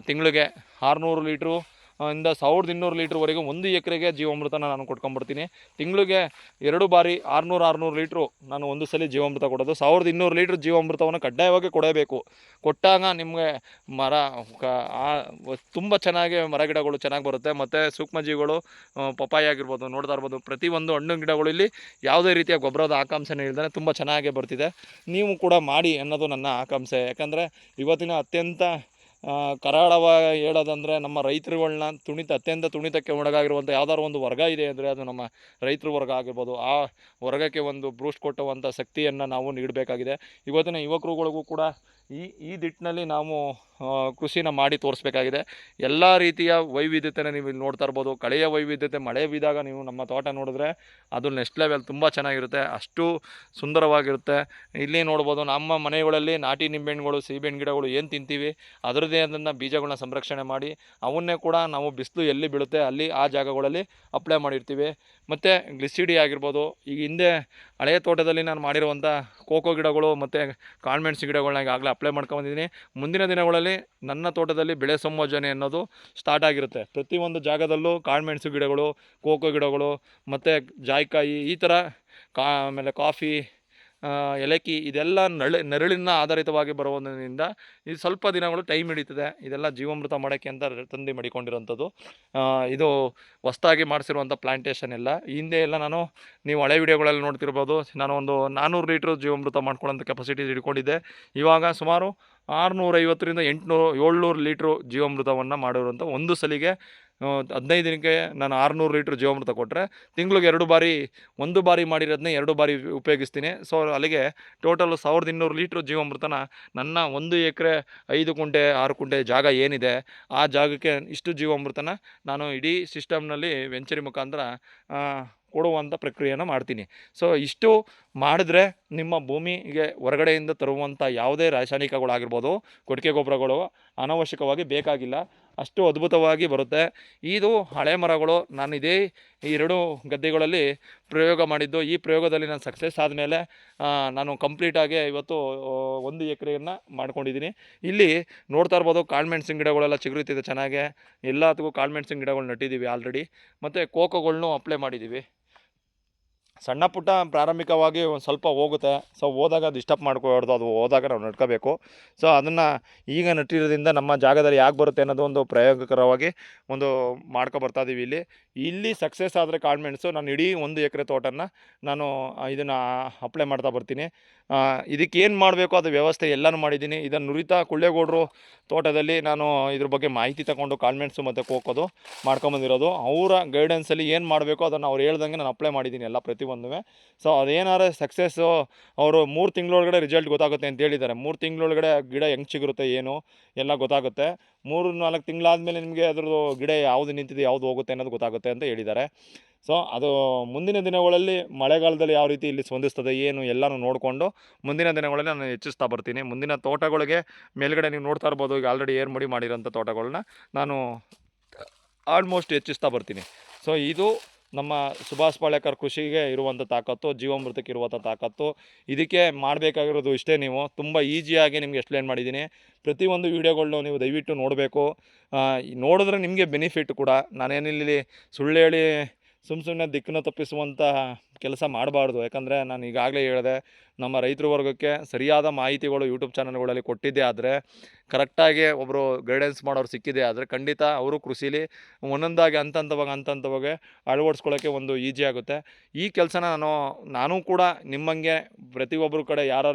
ತಿಂಗಳಿಗೆ 600 ಲೀಟ್ರು ಇಂದ 1200 ಲೀಟ್ರ್ವರೆಗೂ 1 ಎಕರೆಗೆ ಜೀವಾಮೃತನ ನಾನು ಕೊಟ್ಕೊಂಡ್ಬರ್ತೀನಿ. ತಿಂಗಳಿಗೆ 2 ಬಾರಿ 600 ಲೀಟ್ರು ನಾನು ಒಂದು ಸಲ ಜೀವಾಮೃತ ಕೊಡೋದು. 1200 ಲೀಟ್ರ್ ಜೀವಾಮೃತವನ್ನು ಕಡ್ಡಾಯವಾಗಿ ಕೊಡಬೇಕು. ಕೊಟ್ಟಾಗ ನಿಮಗೆ ತುಂಬ ಚೆನ್ನಾಗಿ ಮರಗಿಡಗಳು ಚೆನ್ನಾಗಿ ಬರುತ್ತೆ. ಮತ್ತು ಸೂಕ್ಷ್ಮಜೀವಿಗಳು, ಪಪ್ಪಾಯ ಆಗಿರ್ಬೋದು, ನೋಡ್ತಾ ಇರ್ಬೋದು, ಪ್ರತಿಯೊಂದು ಹಣ್ಣು ಗಿಡಗಳು ಇಲ್ಲಿ ಯಾವುದೇ ರೀತಿಯ ಗೊಬ್ಬರದ ಆಕಾಂಕ್ಷೆನೇ ಇಲ್ಲದೇ ತುಂಬ ಚೆನ್ನಾಗೇ ಬರ್ತಿದೆ. ನೀವು ಕೂಡ ಮಾಡಿ ಅನ್ನೋದು ನನ್ನ ಆಕಾಂಕ್ಷೆ. ಯಾಕಂದರೆ ಇವತ್ತಿನ ಅತ್ಯಂತ ಕರಾಳವಾಗಿ ಹೇಳೋದಂದರೆ, ನಮ್ಮ ರೈತರುಗಳನ್ನ ಅತ್ಯಂತ ತುಣಿತಕ್ಕೆ ಒಳಗಾಗಿರುವಂಥ ಯಾವ್ದಾದ್ರು ಒಂದು ವರ್ಗ ಇದೆ ಅಂದರೆ ಅದು ನಮ್ಮ ರೈತರ ವರ್ಗ ಆಗಿರ್ಬೋದು. ಆ ವರ್ಗಕ್ಕೆ ಒಂದು ಬೂಸ್ಟ್ ಕೊಟ್ಟುವಂಥ ಶಕ್ತಿಯನ್ನು ನಾವು ನೀಡಬೇಕಾಗಿದೆ. ಇವತ್ತಿನ ಯುವಕರುಗಳಿಗೂ ಕೂಡ ಈ ದಿಟ್ಟಿನಲ್ಲಿ ನಾವು ಕೃಷಿನ ಮಾಡಿ ತೋರಿಸ್ಬೇಕಾಗಿದೆ. ಎಲ್ಲ ರೀತಿಯ ವೈವಿಧ್ಯತೆನ ನೀವು ಇಲ್ಲಿ ನೋಡ್ತಾ ಇರ್ಬೋದು. ಕಳೆಯ ವೈವಿಧ್ಯತೆ ಮಳೆ ಬಿದ್ದಾಗ ನೀವು ನಮ್ಮ ತೋಟ ನೋಡಿದ್ರೆ ಅದು ನೆಕ್ಸ್ಟ್ ಲೆವೆಲ್ ತುಂಬ ಚೆನ್ನಾಗಿರುತ್ತೆ, ಅಷ್ಟು ಸುಂದರವಾಗಿರುತ್ತೆ. ಇಲ್ಲಿ ನೋಡ್ಬೋದು, ನಮ್ಮ ಮನೆಗಳಲ್ಲಿ ನಾಟಿ ನಿಂಬೆಹಣ್ಣುಗಳು, ಸೀಬೆಹಣ್ಣು ಗಿಡಗಳು ಏನು ತಿಂತೀವಿ ಅದರದ್ದೇ ಅದನ್ನು ಬೀಜಗಳನ್ನ ಸಂರಕ್ಷಣೆ ಮಾಡಿ ಅವನ್ನೇ ಕೂಡ ನಾವು ಬಿಸಿಲು ಎಲ್ಲಿ ಬೀಳುತ್ತೆ ಅಲ್ಲಿ ಆ ಜಾಗಗಳಲ್ಲಿ ಅಪ್ಲೈ ಮಾಡಿರ್ತೀವಿ. ಮತ್ತು ಗ್ಲಿಸಿಡಿ ಆಗಿರ್ಬೋದು, ಈಗ ಹಿಂದೆ ಹಳೆಯ ತೋಟದಲ್ಲಿ ನಾನು ಮಾಡಿರುವಂಥ ಕೋಕೋ ಗಿಡಗಳು ಮತ್ತು ಕಾಳುಮೆಣಸು ಗಿಡಗಳನ್ನ ಈಗಾಗಲೇ ಅಪ್ಲೈ ಮಾಡ್ಕೊಂಡಿದ್ದೀನಿ. ಮುಂದಿನ ದಿನಗಳಲ್ಲಿ ನನ್ನ ತೋಟದಲ್ಲಿ ಬೆಳೆ ಸಂಯೋಜನೆ ಅನ್ನೋದು ಸ್ಟಾರ್ಟ್ ಆಗಿರುತ್ತೆ. ಪ್ರತಿಯೊಂದು ಜಾಗದಲ್ಲೂ ಕಾಳುಮೆಣಸು ಗಿಡಗಳು, ಕೋಕೋ ಗಿಡಗಳು ಮತ್ತು ಜಾಯಿಕಾಯಿ ಈ ಥರ ಆಮೇಲೆ ಕಾಫಿ, ಏಲಕ್ಕಿ, ಇದೆಲ್ಲ ನೆರಳಿನ ಆಧಾರಿತವಾಗಿ ಬರುವುದರಿಂದ ಇದು ಸ್ವಲ್ಪ ದಿನಗಳು ಟೈಮ್ ಹಿಡಿತದೆ. ಇದೆಲ್ಲ ಜೀವಾಮೃತ ಮಾಡೋಕ್ಕೆ ಅಂತ ತಂದು ಮಾಡಿಕೊಂಡಿರೋಂಥದ್ದು. ಇದು ಹೊಸ್ದಾಗಿ ಮಾಡಿಸಿರುವಂಥ ಪ್ಲಾಂಟೇಷನ್ ಎಲ್ಲ. ಹಿಂದೆ ಎಲ್ಲ ನೀವು ಹಳೆ ವಿಡಿಯೋಗಳಲ್ಲಿ ನೋಡ್ತಿರ್ಬೋದು, ನಾನು ಒಂದು 400 ಲೀಟ್ರ್ ಜೀವಾಮೃತ ಮಾಡ್ಕೊಳ್ಳೋಂಥ ಕೆಪಾಸಿಟಿ ಹಿಡ್ಕೊಂಡಿದ್ದೆ. ಇವಾಗ ಸುಮಾರು 650ರಿಂದ 700 ಲೀಟ್ರ್ ಜೀವಾಮೃತವನ್ನು ಮಾಡಿರುವಂಥ ಒಂದು ಸಲಿಗೆ 15 ದಿನಕ್ಕೆ ನಾನು 600 ಲೀಟ್ರ್ ಜೀವಾಮೃತ ಕೊಟ್ಟರೆ ತಿಂಗಳಿಗೆ 2 ಬಾರಿ, 1 ಬಾರಿ ಮಾಡಿರೋದನ್ನೇ 2 ಬಾರಿ ಉಪಯೋಗಿಸ್ತೀನಿ. ಸೊ ಅಲ್ಲಿಗೆ ಟೋಟಲ್ 1200 ಲೀಟ್ರ್ ಜೀವಾಮೃತನ ನನ್ನ 1 ಎಕರೆ 5 ಕುಂಟೆ 6 ಕುಂಟೆ ಜಾಗ ಏನಿದೆ ಆ ಜಾಗಕ್ಕೆ ಇಷ್ಟು ಜೀವಾಮೃತನ ನಾನು ಇಡೀ ಸಿಸ್ಟಮ್ನಲ್ಲಿ ವೆಂಚರಿ ಮುಖಾಂತರ ಕೊಡುವಂಥ ಪ್ರಕ್ರಿಯೆಯನ್ನು ಮಾಡ್ತೀನಿ. ಸೊ ಇಷ್ಟು ಮಾಡಿದ್ರೆ ನಿಮ್ಮ ಭೂಮಿಗೆ ಹೊರಗಡೆಯಿಂದ ತರುವಂಥ ಯಾವುದೇ ರಾಸಾಯನಿಕಗಳಾಗಿರ್ಬೋದು, ಕೊಟ್ಟಿಗೆ ಗೊಬ್ಬರಗಳು ಅನಾವಶ್ಯಕವಾಗಿ ಬೇಕಾಗಿಲ್ಲ, ಅಷ್ಟು ಅದ್ಭುತವಾಗಿ ಬರುತ್ತೆ. ಇದು ಹಳೆ ಮರಗಳು. ನಾನು ಇದೇ 2 ಗದ್ದೆಗಳಲ್ಲಿ ಪ್ರಯೋಗ ಮಾಡಿದ್ದು. ಈ ಪ್ರಯೋಗದಲ್ಲಿ ನಾನು ಸಕ್ಸಸ್ ಆದಮೇಲೆ ನಾನು ಕಂಪ್ಲೀಟಾಗಿ ಇವತ್ತು 1 ಎಕರೆಯನ್ನು ಮಾಡ್ಕೊಂಡಿದ್ದೀನಿ. ಇಲ್ಲಿ ನೋಡ್ತಾ ಇರ್ಬೋದು, ಕಾಳುಮೆಣಸಿನ ಗಿಡಗಳೆಲ್ಲ ಚಿಗುರುತ್ತಿದೆ ಚೆನ್ನಾಗೆ. ಎಲ್ಲದಕ್ಕೂ ಕಾಳುಮೆಣಸಿನ ಗಿಡಗಳು ನಟ್ಟಿದ್ದೀವಿ ಆಲ್ರೆಡಿ. ಮತ್ತು ಕೋಕೋಗಳ್ನೂ ಅಪ್ಲೈ ಮಾಡಿದ್ದೀವಿ. ಸಣ್ಣ ಪುಟ್ಟ ಪ್ರಾರಂಭಿಕವಾಗಿ ಒಂದು ಸ್ವಲ್ಪ ಹೋಗುತ್ತೆ. ಸೊ ಹೋದಾಗ ಡಿಸ್ಟರ್ಬ್ ಮಾಡ್ಕೊಬಾರ್ದು, ಅದು ಹೋದಾಗ ನಾವು ನಡ್ಕೋಬೇಕು. ಸೊ ಅದನ್ನು ಈಗ ನಟ್ಟಿರೋದ್ರಿಂದ ನಮ್ಮ ಜಾಗದಲ್ಲಿ ಯಾಕೆ ಬರುತ್ತೆ ಅನ್ನೋದು ಒಂದು ಪ್ರಯೋಗಕರವಾಗಿ ಒಂದು ಬರ್ತಾ ಇದೀವಿ ಇಲ್ಲಿ ಸಕ್ಸಸ್ ಆದರೆ ಕಾಳುಮೆಣಸು ನಾನು ಇಡೀ 1 ಎಕರೆ ತೋಟನ ನಾನು ಇದನ್ನು ಅಪ್ಲೈ ಮಾಡ್ತಾ ಬರ್ತೀನಿ. ಇದಕ್ಕೇನು ಮಾಡಬೇಕು ಅದು ವ್ಯವಸ್ಥೆ ಎಲ್ಲನೂ ಮಾಡಿದ್ದೀನಿ. ಇದನ್ನು ನುರಿತ ಕುಳ್ಳೇಗೌಡರು ತೋಟದಲ್ಲಿ ನಾನು ಇದ್ರ ಬಗ್ಗೆ ಮಾಹಿತಿ ತಗೊಂಡು ಕಾಳುಮೆಣಸು ಮತ್ತು ಕೋಕೋದು ಮಾಡ್ಕೊಂಬಂದಿರೋದು. ಅವರ ಗೈಡೆನ್ಸಲ್ಲಿ ಏನು ಮಾಡಬೇಕು ಅದನ್ನು ಅವ್ರು ಹೇಳ್ದಂಗೆ ನಾನು ಅಪ್ಲೈ ಮಾಡಿದ್ದೀನಿ ಎಲ್ಲ ಪ್ರತಿಯೊಂದು. ಸೊ ಅದೇನಾರು ಸಕ್ಸಸ್ಸು ಅವರು 3 ತಿಂಗಳೊಳಗಡೆ ರಿಸಲ್ಟ್ ಗೊತ್ತಾಗುತ್ತೆ ಅಂತ ಹೇಳಿದ್ದಾರೆ. 3 ತಿಂಗಳೊಳಗಡೆ ಗಿಡ ಹೆಂಗೆ ಚಿಗುರುತ್ತೆ ಏನು ಎಲ್ಲ ಗೊತ್ತಾಗುತ್ತೆ. 3-4 ತಿಂಗಳಾದಮೇಲೆ ನಿಮಗೆ ಅದ್ರದ್ದು ಗಿಡ ಯಾವುದು ನಿಂತಿದೆ ಯಾವುದು ಹೋಗುತ್ತೆ ಅನ್ನೋದು ಗೊತ್ತಾಗುತ್ತೆ ಅಂತ ಹೇಳಿದ್ದಾರೆ. ಸೊ ಅದು ಮುಂದಿನ ದಿನಗಳಲ್ಲಿ ಮಳೆಗಾಲದಲ್ಲಿ ಯಾವ ರೀತಿ ಇಲ್ಲಿ ಸ್ಪಂದಿಸ್ತದೆ ಏನು ಎಲ್ಲನೂ ನೋಡಿಕೊಂಡು ಮುಂದಿನ ದಿನಗಳಲ್ಲಿ ನಾನು ಹೆಚ್ಚಿಸ್ತಾ ಬರ್ತೀನಿ. ಮುಂದಿನ ತೋಟಗಳಿಗೆ ಮೇಲ್ಗಡೆ ನೀವು ನೋಡ್ತಾ ಇರ್ಬೋದು, ಈಗ ಆಲ್ರೆಡಿ ಏರ್ ಮಡಿ ಮಾಡಿರೋಂಥ ತೋಟಗಳನ್ನ ನಾನು ಆಲ್ಮೋಸ್ಟ್ ಹೆಚ್ಚಿಸ್ತಾ ಬರ್ತೀನಿ. ಸೊ ಇದು ನಮ್ಮ ಸುಭಾಷ್ ಪಾಳೇಕರ್ ಕೃಷಿಗೆ ಇರುವಂಥ ತಾಕತ್ತು, ಜೀವಾಮೃತಕ್ಕೆ ಇರುವಂಥ ತಾಕತ್ತು. ಇದಕ್ಕೆ ಮಾಡಬೇಕಾಗಿರೋದು ಇಷ್ಟೇ, ನೀವು ತುಂಬ ಈಸಿಯಾಗಿ ನಿಮಗೆ ಎಕ್ಸ್ಪ್ಲೇನ್ ಮಾಡಿದ್ದೀನಿ. ಪ್ರತಿಯೊಂದು ವೀಡಿಯೋಗಳನ್ನೂ ನೀವು ದಯವಿಟ್ಟು ನೋಡಬೇಕು. ನೋಡಿದ್ರೆ ನಿಮಗೆ ಬೆನಿಫಿಟ್ ಕೂಡ. ನಾನೇನಿಲ್ಲಿ ಸುಳ್ಳು ಹೇಳಿ ಸುಮ್ಮನೆ ದಿಕ್ಕನ್ನು ತಪ್ಪಿಸುವಂಥ ಕೆಲಸ ಮಾಡಬಾರ್ದು. ಯಾಕಂದರೆ ನಾನು ಈಗಾಗಲೇ ಹೇಳಿದೆ, ನಮ್ಮ ರೈತರ ವರ್ಗಕ್ಕೆ ಸರಿಯಾದ ಮಾಹಿತಿಗಳು ಯೂಟ್ಯೂಬ್ ಚಾನಲ್ಗಳಲ್ಲಿ ಕೊಟ್ಟಿದ್ದೇ ಆದರೆ, ಕರೆಕ್ಟಾಗಿ ಒಬ್ಬರು ಗೈಡೆನ್ಸ್ ಮಾಡೋರು ಸಿಕ್ಕಿದೆ ಆದರೆ ಖಂಡಿತ ಅವರು ಕೃಷಿಲಿ ಒಂದೊಂದಾಗಿ ಹಂತವಾಗಿ ಅಳವಡಿಸ್ಕೊಳ್ಳೋಕ್ಕೆ ಒಂದು ಈಜಿ ಆಗುತ್ತೆ. ಈ ಕೆಲಸನ ನಾನು ಕೂಡ ನಿಮ್ಮಂಗೆ ಪ್ರತಿಯೊಬ್ಬರ ಕಡೆ ಯಾರು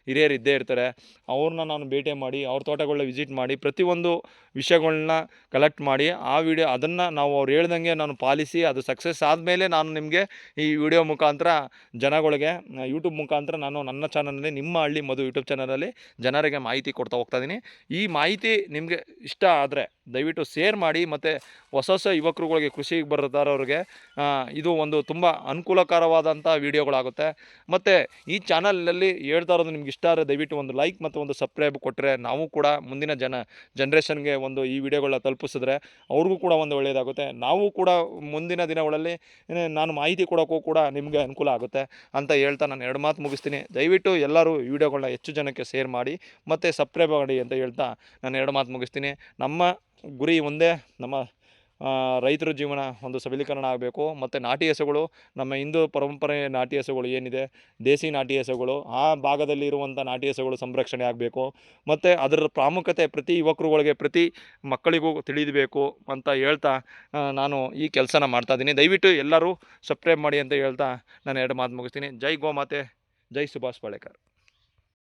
ಹಿರಿಯರು ಇದ್ದೇ ಇರ್ತಾರೆ. ಅವ್ರನ್ನ ನಾನು ಭೇಟಿ ಮಾಡಿ ಅವ್ರ ತೋಟಗಳನ್ನ ವಿಸಿಟ್ ಮಾಡಿ ಪ್ರತಿಯೊಂದು ವಿಷಯಗಳನ್ನ ಕಲೆಕ್ಟ್ ಮಾಡಿ ಆ ವಿಡಿಯೋ ಅದನ್ನು ನಾವು ಅವ್ರು ಹೇಳ್ದಂಗೆ ನಾನು ಪಾಲಿಸಿ ಅದು ಸಕ್ಸಸ್ ಆದಮೇಲೆ ನಾನು ನಿಮಗೆ ಈ ವಿಡಿಯೋ ಮುಖಾಂತರ ಜನಗಳಿಗೆ ಯೂಟ್ಯೂಬ್ ಮುಖಾಂತರ ನಾನು ನನ್ನ ಚಾನಲಲ್ಲಿ ನಿಮ್ಮ ಹಳ್ಳಿ ಮಧು ಯೂಟ್ಯೂಬ್ ಚಾನಲಲ್ಲಿ ಜನರಿಗೆ ಮಾಹಿತಿ ಕೊಡ್ತಾ ಹೋಗ್ತಾಯಿದ್ದೀನಿ. ಈ ಮಾಹಿತಿ ನಿಮಗೆ ಇಷ್ಟ ಆದರೆ ದಯವಿಟ್ಟು ಶೇರ್ ಮಾಡಿ. ಮತ್ತು ಹೊಸ ಯುವಕರುಗಳಿಗೆ ಕೃಷಿಗೆ ಬರೋರಿಗೆ ಇದು ಒಂದು ತುಂಬ ಅನುಕೂಲಕರವಾದಂಥ ವೀಡಿಯೋಗಳಾಗುತ್ತೆ. ಮತ್ತು ಈ ಚಾನಲಲ್ಲಿ ಹೇಳ್ತಾ ಇರೋದು ನಿಮ್ಗೆ ಇಷ್ಟ ಆದರೆ ದಯವಿಟ್ಟು ಒಂದು ಲೈಕ್ ಮತ್ತು ಒಂದು ಸಬ್ಸ್ಕ್ರೈಬ್ ಕೊಟ್ಟರೆ ನಾವು ಕೂಡ ಮುಂದಿನ ಜನ್ರೇಷನ್ಗೆ ಒಂದು ಈ ವಿಡಿಯೋಗಳನ್ನ ತಲುಪಿಸಿದ್ರೆ ಅವ್ರಿಗೂ ಕೂಡ ಒಂದು ಒಳ್ಳೆಯದಾಗುತ್ತೆ. ನಾವು ಕೂಡ ಮುಂದಿನ ದಿನಗಳಲ್ಲಿ ನಾನು ಮಾಹಿತಿ ಕೊಡೋಕ್ಕೂ ಕೂಡ ನಿಮಗೆ ಅನುಕೂಲ ಆಗುತ್ತೆ ಅಂತ ಹೇಳ್ತಾ ನಾನು 2 ಮಾತು ಮುಗಿಸ್ತೀನಿ. ದಯವಿಟ್ಟು ಎಲ್ಲರೂ ಈ ವಿಡಿಯೋಗಳನ್ನ ಹೆಚ್ಚು ಜನಕ್ಕೆ ಶೇರ್ ಮಾಡಿ ಮತ್ತು ಸಬ್ಸ್ಕ್ರೈಬ್ ಮಾಡಿ ಅಂತ ಹೇಳ್ತಾ ನಾನು 2 ಮಾತು ಮುಗಿಸ್ತೀನಿ. ನಮ್ಮ ಗುರಿ ಒಂದೇ, ನಮ್ಮ ರೈತರ ಜೀವನ ಒಂದು ಸಬಲೀಕರಣ ಆಗಬೇಕು. ಮತ್ತು ನಾಟಿ ಹಸುಗಳು, ನಮ್ಮ ಹಿಂದೂ ಪರಂಪರೆ ನಾಟಿ ಹಸುಗಳು ಏನಿದೆ, ದೇಸಿ ನಾಟಿ ಹಸುಗಳು, ಆ ಭಾಗದಲ್ಲಿ ಇರುವಂಥ ನಾಟಿ ಹಸುಗಳು ಸಂರಕ್ಷಣೆ ಆಗಬೇಕು. ಮತ್ತು ಅದರ ಪ್ರಾಮುಖ್ಯತೆ ಪ್ರತಿ ಯುವಕರುಗಳಿಗೆ ಪ್ರತಿ ಮಕ್ಕಳಿಗೂ ತಿಳಿಯಬೇಕು ಅಂತ ಹೇಳ್ತಾ ನಾನು ಈ ಕೆಲಸನ ಮಾಡ್ತಾಯಿದ್ದೀನಿ. ದಯವಿಟ್ಟು ಎಲ್ಲರೂ ಸಬ್ಸ್ಕ್ರೈಬ್ ಮಾಡಿ ಅಂತ ಹೇಳ್ತಾ ನಾನು 2 ಮಾತು ಮುಗಿಸ್ತೀನಿ. ಜೈ ಗೋಮಾತೆ, ಜೈ ಸುಭಾಷ್ ಪಾಳೇಕರ್.